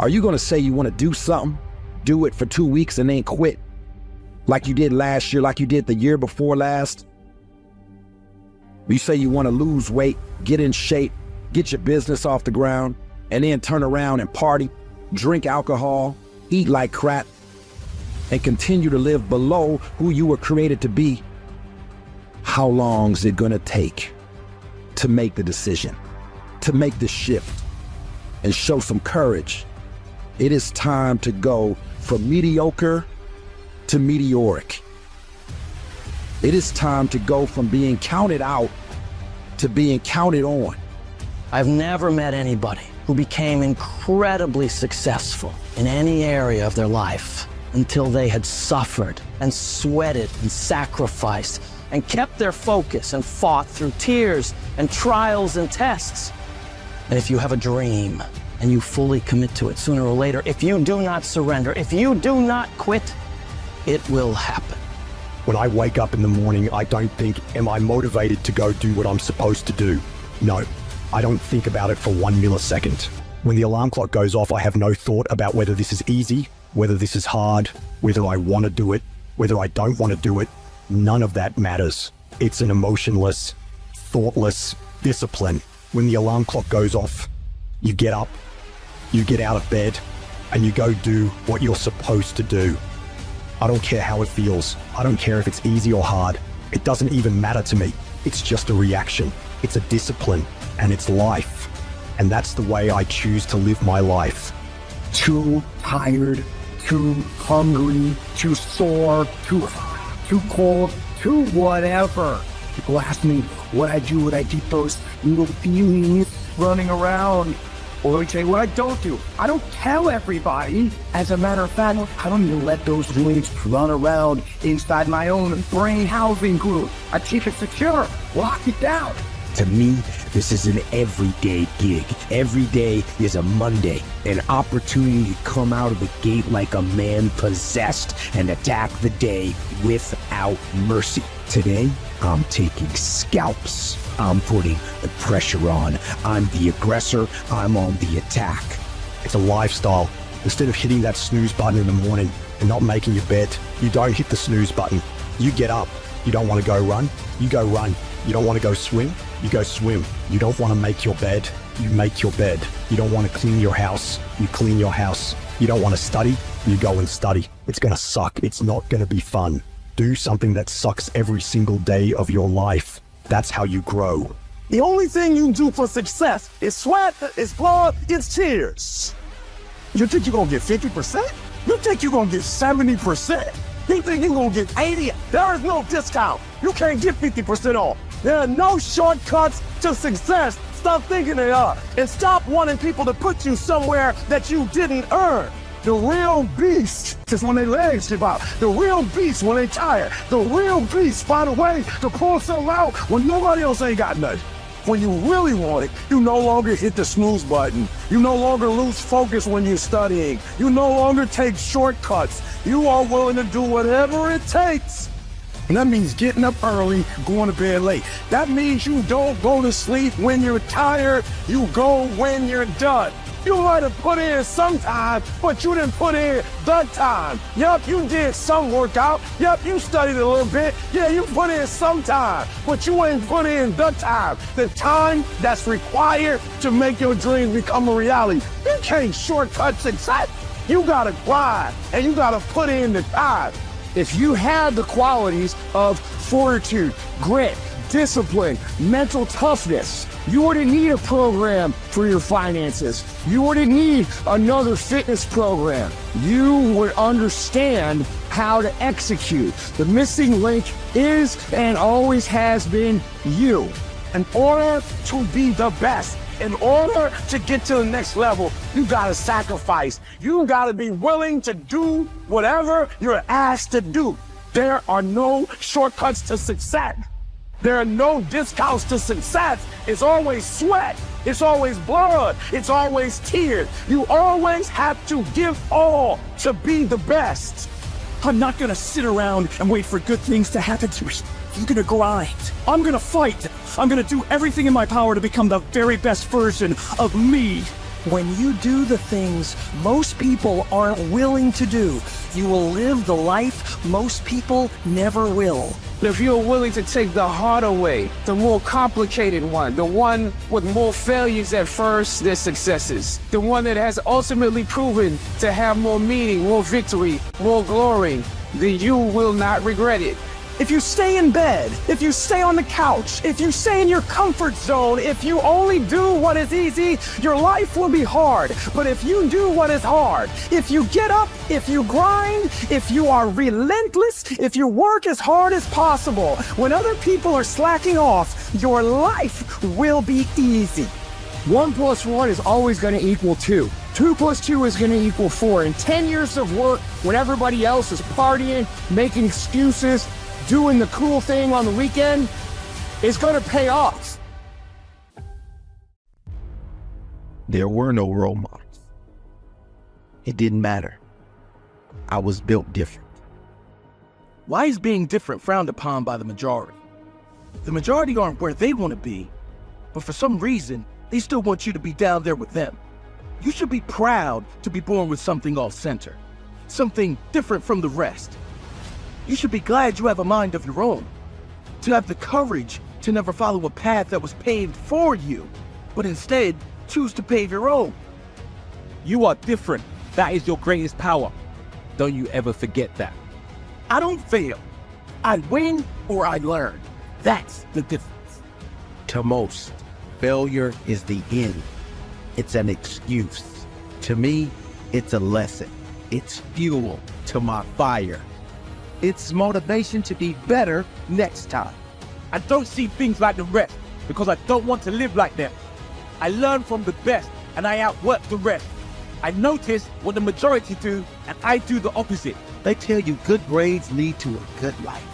Are you gonna say you wanna do something, do it for 2 weeks and then quit? Like you did last year, like you did the year before last? You say you wanna lose weight, get in shape, get your business off the ground, and then turn around and party, drink alcohol, eat like crap, and continue to live below who you were created to be. How long is it gonna take to make the decision, to make the shift, and show some courage? It is time to go from mediocre to meteoric. It is time to go from being counted out to being counted on. I've never met anybody who became incredibly successful in any area of their life until they had suffered and sweated and sacrificed and kept their focus and fought through tears and trials and tests. And if you have a dream and you fully commit to it, sooner or later, if you do not surrender, if you do not quit, it will happen. When I wake up in the morning, I don't think, am I motivated to go do what I'm supposed to do? No, I don't think about it for 1 millisecond. When the alarm clock goes off, I have no thought about whether this is easy, whether this is hard, whether I want to do it, whether I don't want to do it. None of that matters. It's an emotionless, thoughtless discipline. When the alarm clock goes off, you get up, you get out of bed, and you go do what you're supposed to do. I don't care how it feels. I don't care if it's easy or hard. It doesn't even matter to me. It's just a reaction. It's a discipline, and it's life. And that's the way I choose to live my life. Too tired, too hungry, too sore, too cold, too whatever. People ask me what I do when I get those little feelings running around. Or I say what I don't do. I don't tell everybody. As a matter of fact, I don't even let those feelings run around inside my own brain housing group. I keep it secure, lock it down. To me, this is an everyday gig. Every day is a Monday, an opportunity to come out of the gate like a man possessed and attack the day without mercy. Today, I'm taking scalps. I'm putting the pressure on. I'm the aggressor. I'm on the attack. It's a lifestyle. Instead of hitting that snooze button in the morning and not making your bed, you don't hit the snooze button. You get up. You don't want to go run. You go run. You don't want to go swim. You go swim. You don't want to make your bed. You make your bed. You don't want to clean your house. You clean your house. You don't want to study. You go and study. It's going to suck. It's not going to be fun. Do something that sucks every single day of your life. That's how you grow. The only thing you do for success is sweat, it's blood, it's tears. You think you're gonna get 50%? You think you're gonna get 70%? You think you're gonna get 80%? There is no discount. You can't get 50% off. There are no shortcuts to success. Stop thinking they are. And stop wanting people to put you somewhere that you didn't earn. The real beast is when their legs give out. The real beast when they tired. The real beast find a way to pull something out when nobody else ain't got nothing. When you really want it, you no longer hit the snooze button. You no longer lose focus when you're studying. You no longer take shortcuts. You are willing to do whatever it takes. And that means getting up early, going to bed late. That means you don't go to sleep when you're tired. You go when you're done. You might have put in some time, but you didn't put in the time. Yep, you did some workout. Yep, you studied a little bit. Yeah, you put in some time, but you ain't put in the time. The time that's required to make your dreams become a reality. You can't shortcut success. You gotta grind, and you gotta put in the time. If you have the qualities of fortitude, grit, discipline, mental toughness, you wouldn't need a program for your finances. You wouldn't need another fitness program. You would understand how to execute. The missing link is and always has been you. In order to be the best, in order to get to the next level, you gotta sacrifice. You gotta be willing to do whatever you're asked to do. There are no shortcuts to success. There are no discounts to success. It's always sweat. It's always blood. It's always tears. You always have to give all to be the best. I'm not gonna sit around and wait for good things to happen to me. I'm gonna grind. I'm gonna fight. I'm gonna do everything in my power to become the very best version of me. When you do the things most people aren't willing to do, you will live the life most people never will. If you're willing to take the harder way, the more complicated one, the one with more failures at first than successes, the one that has ultimately proven to have more meaning, more victory, more glory, then you will not regret it. If you stay in bed, if you stay on the couch, if you stay in your comfort zone, if you only do what is easy, your life will be hard. But if you do what is hard, if you get up, if you grind, if you are relentless, if you work as hard as possible, when other people are slacking off, your life will be easy. 1 + 1 is always going to equal 2. 2 + 2 is going to equal 4. And 10 years of work when everybody else is partying, making excuses, doing the cool thing on the weekend is going to pay off. There were no role models. It didn't matter. I was built different. Why is being different frowned upon by the majority? The majority aren't where they want to be, but for some reason, they still want you to be down there with them. You should be proud to be born with something off-center, something different from the rest. You should be glad you have a mind of your own, to have the courage to never follow a path that was paved for you, but instead choose to pave your own. You are different. That is your greatest power. Don't you ever forget that. I don't fail. I win or I learn. That's the difference. To most, failure is the end. It's an excuse. To me, it's a lesson. It's fuel to my fire. It's motivation to be better next time. I don't see things like the rest because I don't want to live like them. I learn from the best and I outwork the rest. I notice what the majority do and I do the opposite. They tell you good grades lead to a good life,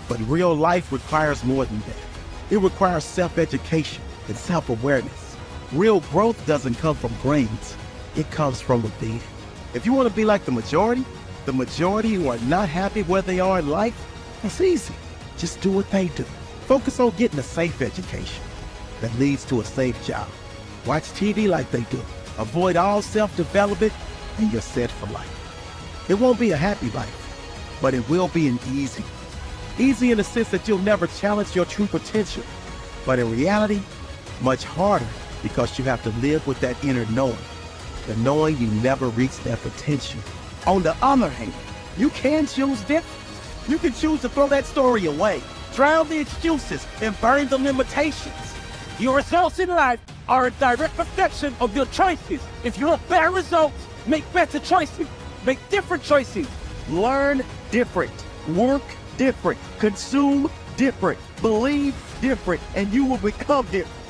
but real life requires more than that. It requires self-education and self-awareness. Real growth doesn't come from grades. It comes from within. If you want to be like the majority who are not happy where they are in life, it's easy. Just do what they do. Focus on getting a safe education that leads to a safe job. Watch TV like they do. Avoid all self-development and you're set for life. It won't be a happy life, but it will be an easy. Easy in the sense that you'll never challenge your true potential, but in reality, much harder because you have to live with that inner knowing, the knowing you never reached that potential. On the other hand, you can choose different. You can choose to throw that story away, drown the excuses, and burn the limitations. Your results in life are a direct reflection of your choices. If you want better results, make better choices. Make different choices. Learn different, work different, consume different, believe different, and you will become different.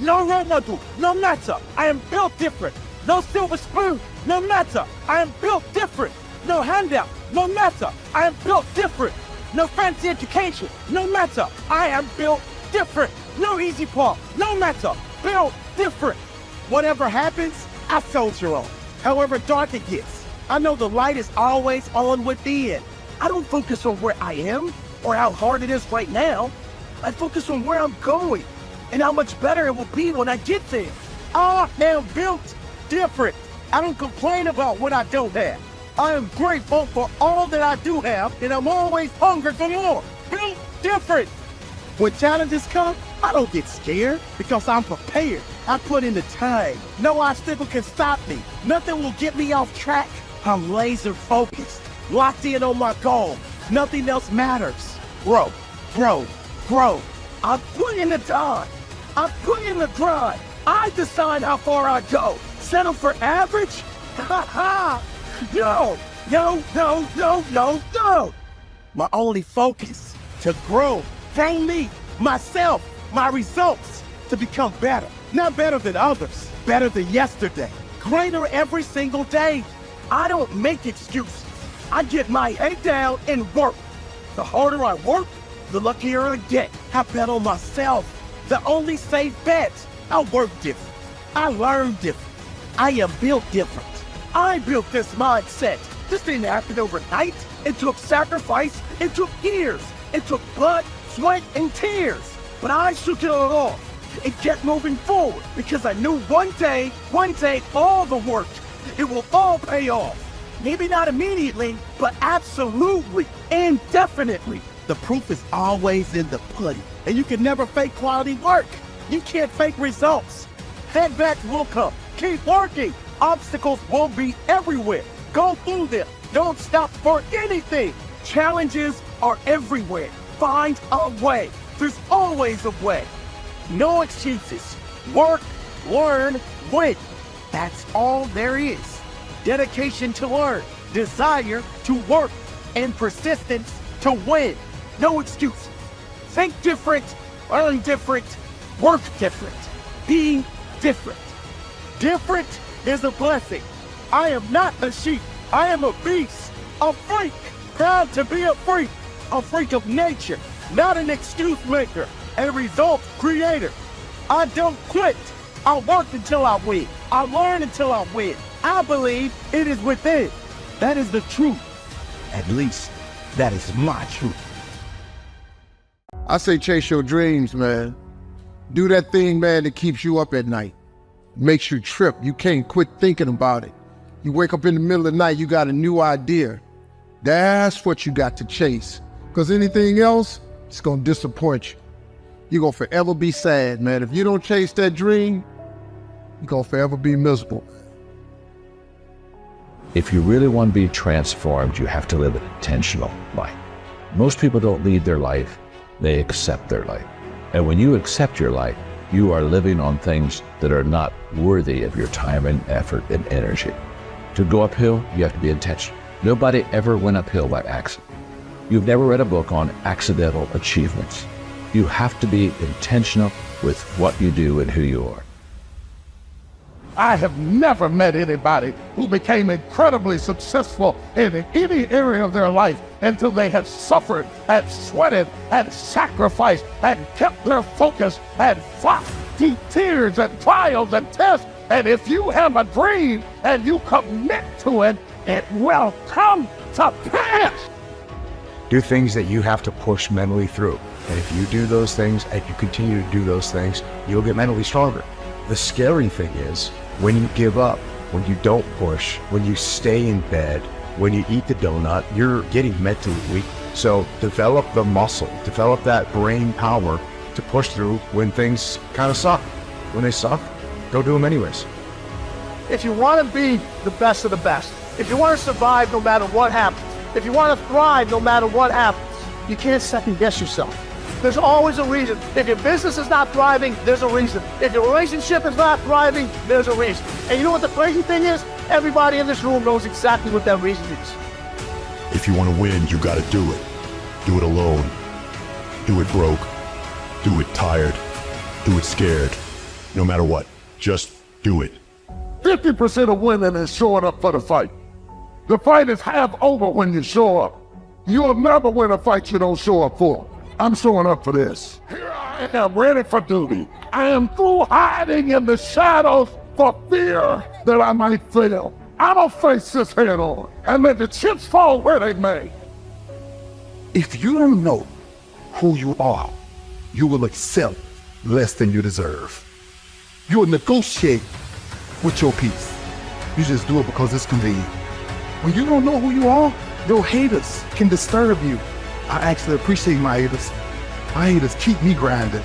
No role model, no matter. I am built different. No silver spoon, no matter. I am built different. No handout, no matter. I am built different. No fancy education, no matter. I am built different. No easy path, no matter. Built different. Whatever happens, I soldier on. However dark it gets, I know the light is always on within. I don't focus on where I am or how hard it is right now. I focus on where I'm going and how much better it will be when I get there. I am built different. I don't complain about what I don't have. I am grateful for all that I do have, and I'm always hungry for more. Built different. When challenges come, I don't get scared because I'm prepared. I put in the time. No obstacle can stop me. Nothing will get me off track. I'm laser focused, locked in on my goal. Nothing else matters. Grow, grow, grow. I put in the time. I put in the grind. I decide how far I go. Settle for average? Ha ha! No, no, no, no, no, no! My only focus to grow me, myself, my results, to become better. Not better than others, better than yesterday. Greater every single day. I don't make excuses. I get my head down and work. The harder I work, the luckier I get. I bet on myself. The only safe bet. I work different. I learn different. I am built different. I built this mindset. This didn't happen overnight. It took sacrifice. It took years. It took blood, sweat, and tears. But I shook it all off. and kept moving forward because I knew one day, all the work, it will all pay off. Maybe not immediately, but absolutely and definitely. The proof is always in the pudding, and you can never fake quality work. You can't fake results. Setbacks will come. Keep working. Obstacles will be everywhere. Go through them. Don't stop for anything. Challenges are everywhere. Find a way. There's always a way. No excuses. Work, learn, win. That's all there is. Dedication to learn, desire to work, and persistence to win. No excuses. Think different, learn different, work different, be different. Different is a blessing. I am not a sheep. I am a beast, a freak, proud to be a freak of nature, not an excuse maker, a result creator. I don't quit. I work until I win. I learn until I win. I believe it is within. That is the truth. At least, that is my truth. I say chase your dreams, man. Do that thing, man, that keeps you up at night. Makes you trip. You can't quit thinking about it. You wake up in the middle of the night, you got a new idea. That's what you got to chase. Because anything else, it's going to disappoint you. You're going to forever be sad, man. If you don't chase that dream, you're going to forever be miserable. If you really want to be transformed, you have to live an intentional life. Most people don't lead their life, they accept their life. And when you accept your life, you are living on things that are not worthy of your time and effort and energy. To go uphill, you have to be intentional. Nobody ever went uphill by accident. You've never read a book on accidental achievements. You have to be intentional with what you do and who you are. I have never met anybody who became incredibly successful in any area of their life until they had suffered and sweated and sacrificed and kept their focus and fought through tears and trials and tests. And if you have a dream and you commit to it, it will come to pass. Do things that you have to push mentally through. And if you do those things and you continue to do those things, you'll get mentally stronger. The scary thing is when you give up, when you don't push, when you stay in bed, when you eat the donut, you're getting mentally weak. So develop the muscle, develop that brain power to push through when things kind of suck. When they suck, go do them anyways. If you want to be the best of the best, if you want to survive no matter what happens, if you want to thrive no matter what happens, you can't second guess yourself. There's always a reason. If your business is not thriving, there's a reason. If your relationship is not thriving, there's a reason. And you know what the crazy thing is? Everybody in this room knows exactly what that reason is. If you want to win, you got to do it. Do it alone. Do it broke. Do it tired. Do it scared. No matter what, just do it. 50% of winning is showing up for the fight. The fight is half over when you show up. You'll never win a fight you don't show up for. I'm showing up for this. Here I am, ready for duty. I am through hiding in the shadows for fear that I might fail. I'm gonna face this head on and let the chips fall where they may. If you don't know who you are, you will accept less than you deserve. You will negotiate with your peace. You just do it because it's convenient. When you don't know who you are, your haters can disturb you. I actually appreciate my haters. My haters keep me grinding.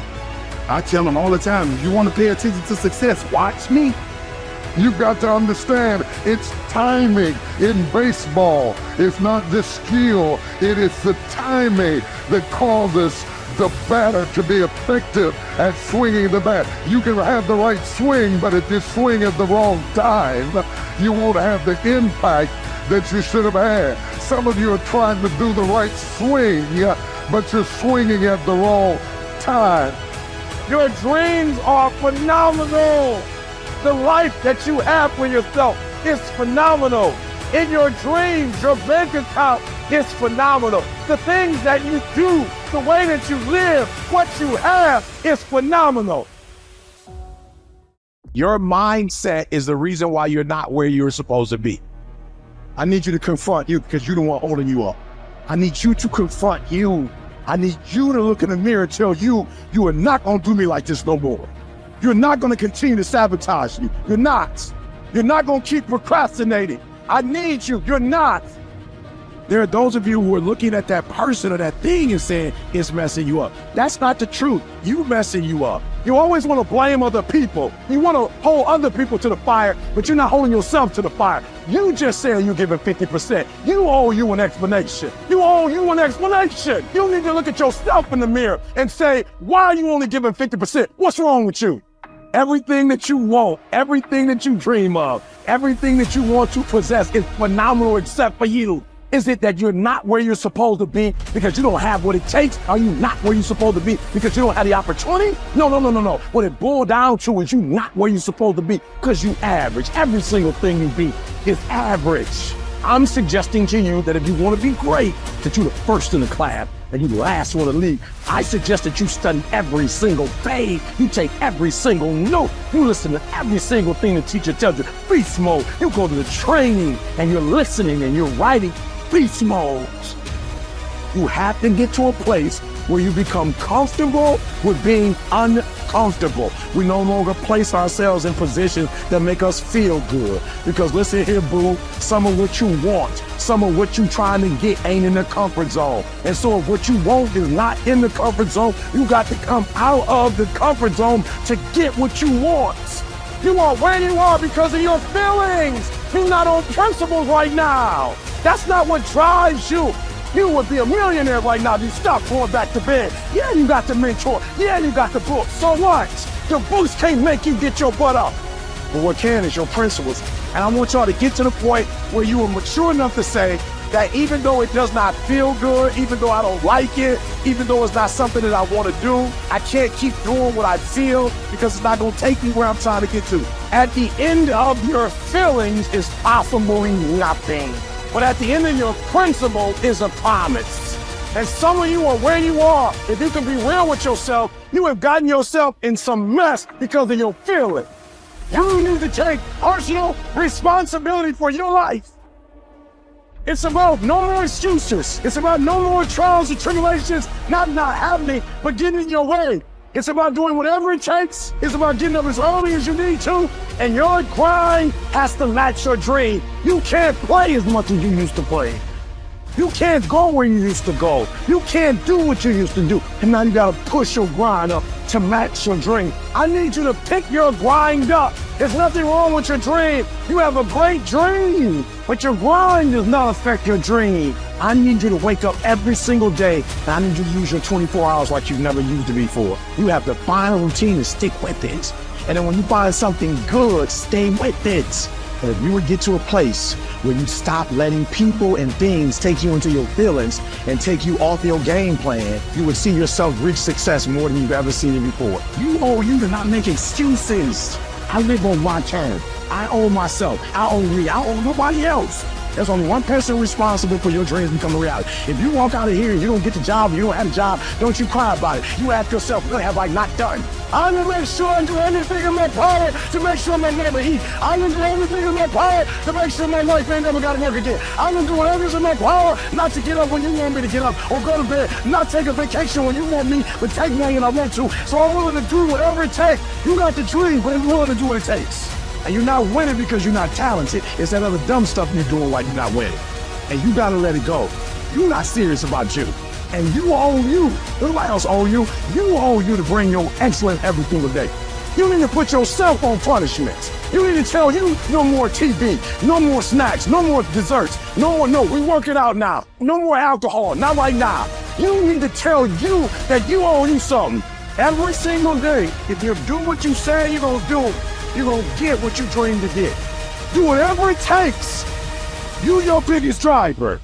I tell them all the time, if you want to pay attention to success, watch me. You've got to understand, it's timing in baseball. It's not just skill, it is the timing that causes the batter to be effective at swinging the bat. You can have the right swing, but if you swing at the wrong time, you won't have the impact that you should have had. Some of you are trying to do the right swing, but you're swinging at the wrong time. Your dreams are phenomenal. The life that you have for yourself is phenomenal. In your dreams, your bank account is phenomenal. The things that you do, the way that you live, what you have is phenomenal. Your mindset is the reason why you're not where you're supposed to be. I need you to confront you because you're the one holding you up. I need you to confront you. I need you to look in the mirror and tell you, you are not gonna do me like this no more. You're not going to continue to sabotage you. You're not. You're not going to keep procrastinating. I need you. You're not. There are those of you who are looking at that person or that thing and saying it's messing you up. That's not the truth. You messing you up. You always want to blame other people. You want to hold other people to the fire, but you're not holding yourself to the fire. You just saying you're giving 50%. You owe you an explanation. You owe you an explanation. You need to look at yourself in the mirror and say, why are you only giving 50%? What's wrong with you? Everything that you want, everything that you dream of, everything that you want to possess is phenomenal except for you. Is it that you're not where you're supposed to be because you don't have what it takes? Are you not where you're supposed to be because you don't have the opportunity? No. What it boiled down to is you not where you're supposed to be because you average. Every single thing you be is average. I'm suggesting to you that if you want to be great, that you're the first in the class and you're the last one to leave. I suggest that you study every single page. You take every single note. You listen to every single thing the teacher tells you. Beast mode. You go to the training and you're listening and you're writing. Beast mode. You have to get to a place where you become comfortable with being uncomfortable. We no longer place ourselves in positions that make us feel good. Because listen here, boo, some of what you want, some of what you're trying to get ain't in the comfort zone. And so if what you want is not in the comfort zone, you got to come out of the comfort zone to get what you want. You are where you are because of your feelings. You're not on principles right now. That's not what drives you. You would be a millionaire right now if you stop going back to bed. Yeah, you got the mentor. Yeah, you got the book. So what? Your books can't make you get your butt up. But what can is your principles. And I want y'all to get to the point where you are mature enough to say that even though it does not feel good, even though I don't like it, even though it's not something that I want to do, I can't keep doing what I feel because it's not going to take me where I'm trying to get to. At the end of your feelings is possibly nothing. But at the end of your principle is a promise. And some of you are where you are. If you can be real with yourself, you have gotten yourself in some mess because of your feelings. You need to take personal responsibility for your life. It's about no more excuses. It's about no more trials and tribulations, not happening, but getting in your way. It's about doing whatever it takes. It's about getting up as early as you need to. And your grind has to match your dream. You can't play as much as you used to play. You can't go where you used to go. You can't do what you used to do. And now you gotta push your grind up to match your dream. I need you to pick your grind up. There's nothing wrong with your dream. You have a great dream, but your grind does not affect your dream. I need you to wake up every single day, and I need you to use your 24 hours like you've never used it before. You have to find a routine and stick with it. And then when you find something good, stay with it. And if you would get to a place where you stop letting people and things take you into your feelings and take you off your game plan, you would see yourself reach success more than you've ever seen it before. You owe you to not make excuses. I live on my terms. I owe myself. I owe me. I owe nobody else. There's only one person responsible for your dreams becoming a reality. If you walk out of here and you don't get the job, you don't have a job, don't you cry about it. You ask yourself, what have I not done? I'm gonna make sure I do everything in my power to make sure my neighbor eats. I'm gonna do everything in my power to make sure my wife ain't never gotta work again. I'm gonna do whatever's in my power not to get up when you want me to get up or go to bed, not take a vacation when you want me, but take me when I want to. So I'm willing to do whatever it takes. You got the dream, but I'm willing to do what it takes. And you're not winning because you're not talented. It's that other dumb stuff you're doing while you're not winning. And you gotta let it go. You're not serious about you. And you owe you. Nobody else owe you. You owe you to bring your excellence every single day. You need to put yourself on punishment. You need to tell you no more TV, no more snacks, no more desserts, no, we work it out now. No more alcohol, not right now. You need to tell you that you owe you something every single day. If you do what you say you're gonna do, you're gonna get what you dream to get. Do whatever it takes. You your biggest driver.